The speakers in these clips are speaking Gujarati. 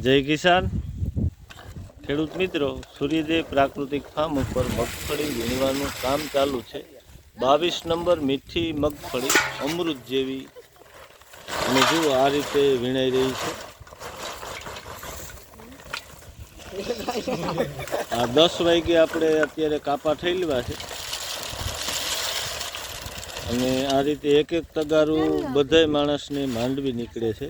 જય કિસાન ખેડૂત મિત્રો, સૂર્યદેવ પ્રાકૃતિક ફાર્મ ઉપર મગફળી વીણવાનું કામ ચાલુ છે। 22 નંબર મીઠી મગફળી અમૃત જેવી અને જુઓ આ રીતે વીણાઈ રહી છે। આ 10 વાગે આપણે અત્યારે કાપા ઠેલવા છે અને આ રીતે એક એક તગારું બધાય માણસને માંડવી નીકળે છે।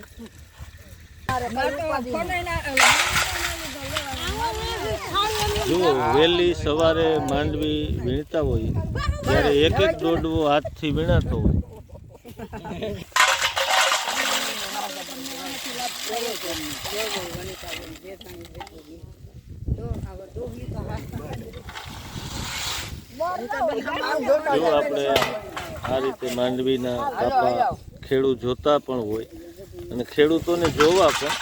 જુઓ વહેલી સવારે માંડવી વીણતા હોય ત્યારે એક એક દોડવો હાથથી વીણાતો હોય। જો આપણે આ રીતે માંડવીના કાપા ખેડૂત જોતા પણ હોય અને ખેડૂતોને જોવા પણ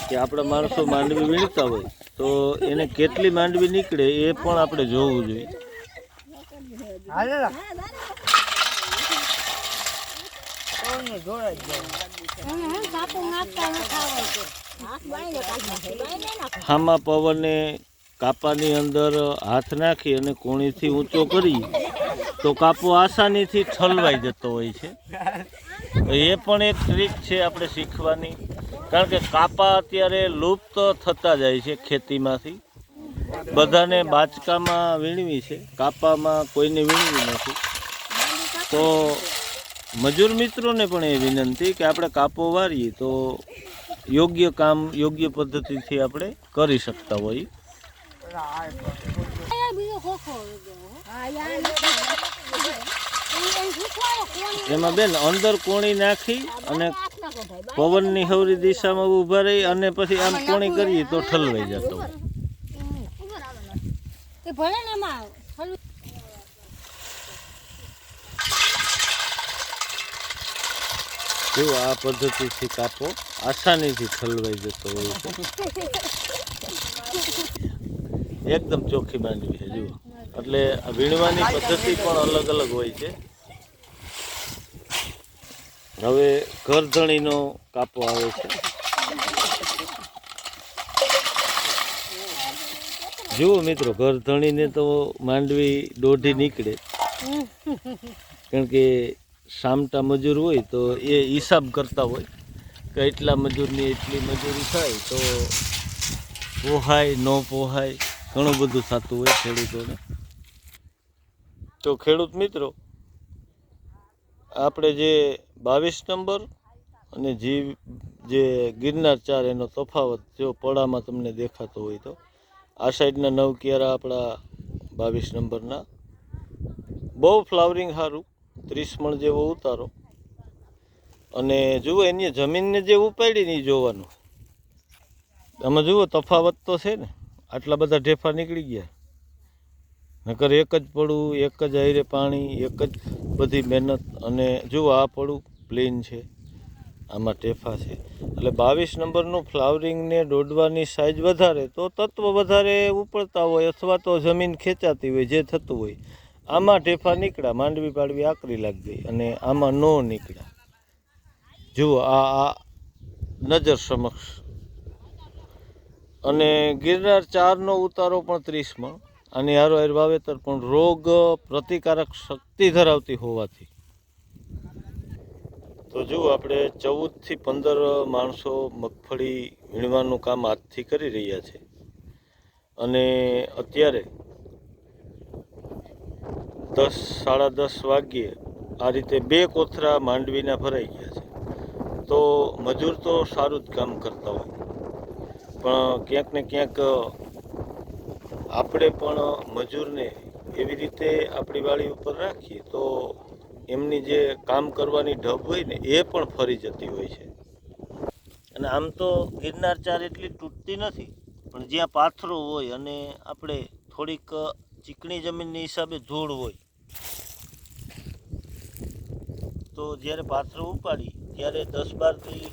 કે આપણા માણસો માંડવી વીણતા હોય તો એને કેટલી માંડવી નીકળે એ પણ આપણે જોવું જોઈએ। હામાં પવને કાપાની અંદર હાથ નાખી અને કોણીથી ઊંચો કરી તો કાપો આસાનીથી ઠલવાઈ જતો હોય છે। એ પણ એક ટ્રીક છે આપણે શીખવાની, કારણ કે કાપા અત્યારે લુપ્ત થતા જાય છે ખેતીમાંથી। બધાને બાચકામાં વીણવી છે, કાપામાં કોઈને વીણવી નથી। તો મજૂર મિત્રોને પણ એ વિનંતી કે આપણે કાપો વારીએ તો યોગ્ય કામ યોગ્ય પદ્ધતિથી આપણે કરી શકતા હોઈએ। એમાં બેન અંદર કોણી નાખી અને પવનની હવરી દિશામાં ઊભા રહી અને પછી આમ કોણી કરીએ તો ઠલવાઈ જતો હોય। જો આ પદ્ધતિથી કાપો આસાનીથી ઠલવાઈ જતો હોય છે। એકદમ ચોખ્ખી માંડવી છે જુઓ, એટલે વીણવાની પદ્ધતિ પણ અલગ અલગ હોય છે। હવે ઘરધણીનો કાપો આવે છે। જુઓ મિત્રો, ઘરધણીને તો માંડવી દોઢી નીકળે, કારણ કે સામટા મજૂર હોય તો એ હિસાબ કરતા હોય કે એટલા મજૂરની એટલી મજૂરી થાય તો પોહાય ન પોહાય, ઘણું બધું થતું હોય ખેડૂતોને। તો ખેડૂત મિત્રો, આપણે જે 22 નંબર અને જે ગિરનાર 4 એનો તફાવત જો પડામાં તમને દેખાતો હોય તો આ સાઈડના 9 કિયારા આપણા 22 નંબરના બહુ ફ્લાવરિંગ સારું, 30 મણ જેવો ઉતારો। અને જુઓ એની જમીનને જે ઉપાડી ને જોવાનું, આમાં જુઓ તફાવત તો છે ને, આટલા બધા ઢેફા નીકળી ગયા, નકર એક જ પડું, એક જ આયરે પાણી, એક જ બધી મહેનત। અને જુઓ આ પડું પ્લેન છે, આમાં ઢેફા છે, એટલે 22 નંબરનું ફ્લાવરિંગને દોડવાની સાઇઝ વધારે તો તત્વ વધારે ઉપડતા હોય અથવા તો જમીન ખેંચાતી હોય, જે થતું હોય। આમાં ઢેફા નીકળ્યા, માંડવી પાડવી આકરી લાગી ગઈ, અને આમાં ન નીકળ્યા। જુઓ આ નજર સમક્ષ। અને ગિરનાર 4નો ઉતારો પણ 30 મણ, અને હારોહાર વાવેતર પણ રોગ પ્રતિકારક શક્તિ ધરાવતી હોવાથી તો જુઓ આપણે 14 થી 15 માણસો મગફળી વીણવાનું કામ હાથથી કરી રહ્યા છે। અને અત્યારે 10 સાડા 10 વાગ્યે આ રીતે 2 કોથરા માંડવીના ભરાઈ ગયા છે। તો મજૂર તો સારું જ કામ કરતા હોય, પણ ક્યાંક ને ક્યાંક આપણે પણ મજૂરને એવી રીતે આપણી વાડી ઉપર રાખીએ તો એમની જે કામ કરવાની ઢબ હોય ને એ પણ ફરી જતી હોય છે। અને આમ તો ગિરનાર 4 એટલી તૂટતી નથી, પણ જ્યાં પાથરો હોય અને આપણે થોડીક ચીકણી જમીનની હિસાબે ધૂળ હોય તો જ્યારે પાથરો ઉપાડી ત્યારે 10-12 દી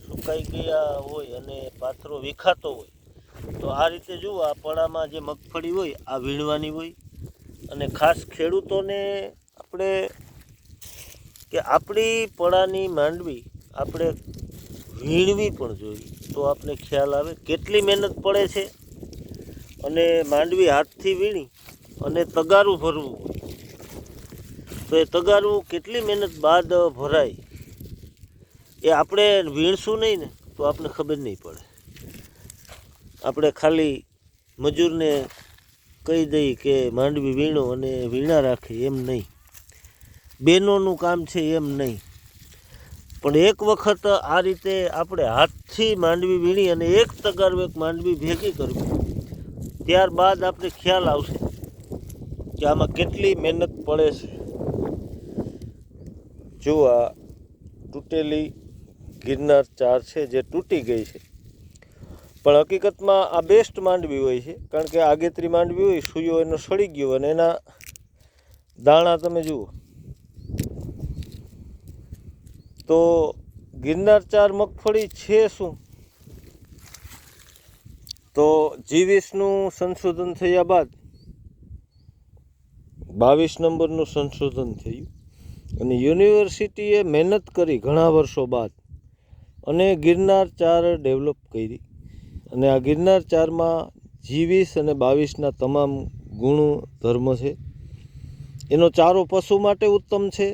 સુકાઈ ગયા હોય અને પાથરો વિખાતો હોય તો આ રીતે જુઓ આ પડામાં જે મગફળી હોય આ વીણવાની હોય। અને ખાસ ખેડૂતોને આપણે કે આપણી પડાની માંડવી આપણે વીણવી પણ જોઈએ। તો આપને ખ્યાલ આવે કેટલી મહેનત પડે છે. અને માંડવી હાથથી વીણી અને તગારું ભરવું, તો એ તગારું કેટલી મહેનત બાદ ભરાય, એ આપણે વીણશું નહીં ને તો આપણે ખબર નહીં પડે. આપણે ખાલી મજૂરને કહી દઈ કે માંડવી વીણો અને વીણા રાખે, એમ નહીં. બહેનોનું કામ છે એમ નહીં. પણ એક વખત આ રીતે આપણે હાથથી માંડવી વીણી અને એક તગારું એક માંડવી ભેગી કરવી, ત્યારબાદ આપણે ખ્યાલ આવશે કે આમાં કેટલી મહેનત પડે છે. જો આ તૂટેલી ગિરનાર 4 છે જે તૂટી ગઈ છે, પણ હકીકતમાં આ બેસ્ટ માંડવી હોય છે. કારણ કે આગેતરી માંડવી હોય, સૂયો એનો સડી ગયો અને એના દાણા તમે જુઓ. તો ગિરનાર 4 મગફળી છે શું? તો G20નું સંશોધન થયા બાદ 22 નંબરનું સંશોધન થયું અને યુનિવર્સિટીએ મહેનત કરી ઘણા વર્ષો બાદ અને ગિરનાર 4 ડેવલપ કરી. અને આ ગિરનાર 4માં G20 અને 22ના તમામ ગુણધર્મ છે. એનો ચારો પશુ માટે ઉત્તમ છે,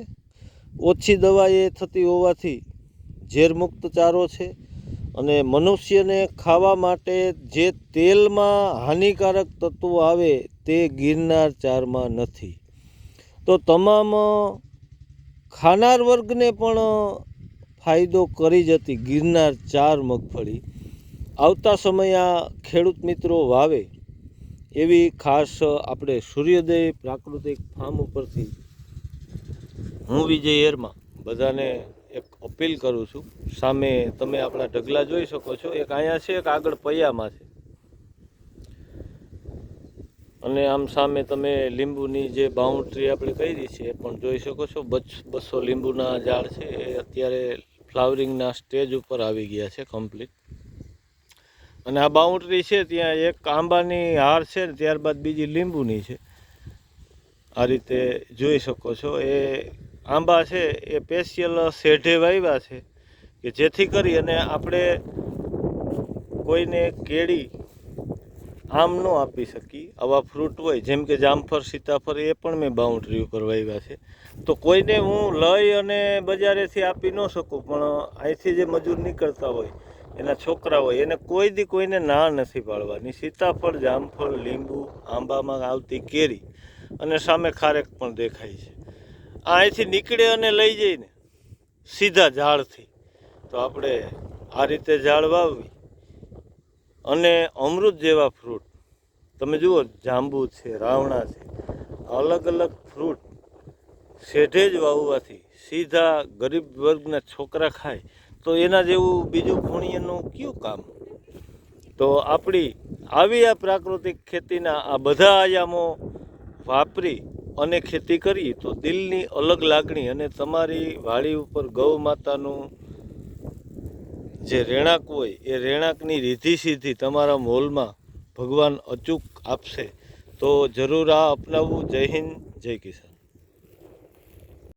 ઓછી દવા એ થતી હોવાથી ઝેરમુક્ત ચારો છે. અને મનુષ્યને ખાવા માટે જે તેલમાં હાનિકારક તત્વો આવે તે ગિરનાર 4માં નથી. તો તમામ ખાનાર વર્ગને પણ ફાયદો કરી જતી ગિરનાર 4 મગફળી આવતા સમયે આ ખેડૂત મિત્રો વાવે એવી ખાસ આપણે સૂર્યોદય પ્રાકૃતિક ફાર્મ ઉપરથી હું વિજય એરમાં બધાને એક અપીલ કરું છું. સામે તમે આપણા ઢગલા જોઈ શકો છો, એક અહીંયા છે, એક આગળ પૈયામાં છે. અને આમ સામે તમે લીંબુની જે બાઉન્ડ્રી આપણે કરી છે એ પણ જોઈ શકો છો. 200 લીંબુના ઝાડ છે એ અત્યારે ફ્લાવરિંગના સ્ટેજ ઉપર આવી ગયા છે કમ્પ્લીટ. અને આ બાઉન્ડ્રી છે ત્યાં એક આંબાની હાર છે ને ત્યારબાદ બીજી લીંબુની છે. આ રીતે જોઈ શકો છો. એ આંબા છે એ સ્પેશિયલ શેઢે વાવ્યા છે કે જેથી કરી અને આપણે કોઈને કેળી આમ ન આપી શકીએ. આવા ફ્રૂટ હોય જેમ કે જામફળ, સીતાફળ, એ પણ મેં બાઉન્ડ્રી ઉપર વાવ્યા છે. તો કોઈને હું લઈ અને બજારેથી આપી ન શકું, પણ અહીંથી જે મજૂર નીકળતા હોય એના છોકરા હોય એને કોઈ દી કોઈને ના નથી પાડવાની. સીતાફળ, જામફળ, લીંબુ, આંબામાં આવતી કેરી અને સામે ખારેક પણ દેખાય છે. અહીંથી નીકળે અને લઈ જઈને સીધા ઝાડથી, તો આપણે આ રીતે ઝાડ વાવવી અને અમૃત જેવા ફ્રૂટ તમે જુઓ, જાંબુ છે, રાવણા છે, અલગ અલગ ફ્રૂટ શેઢે જ વાવવાથી સીધા ગરીબ વર્ગના છોકરા ખાય તો એના જેવું બીજું પુણ્યનું કયું કામ? તો આપણી આવી આ પ્રાકૃતિક ખેતીના આ બધા આયામો વાપરી અને ખેતી કરીએ તો દિલની અલગ લાગણી અને તમારી વાડી ઉપર ગૌ માતાનું જે રહેણાંક હોય એ રહેણાંકની રીધિ સીધી તમારા મોલમાં ભગવાન અચૂક આપશે. તો જરૂર આ અપનાવવું. જય હિન્દ, જય કિસાન.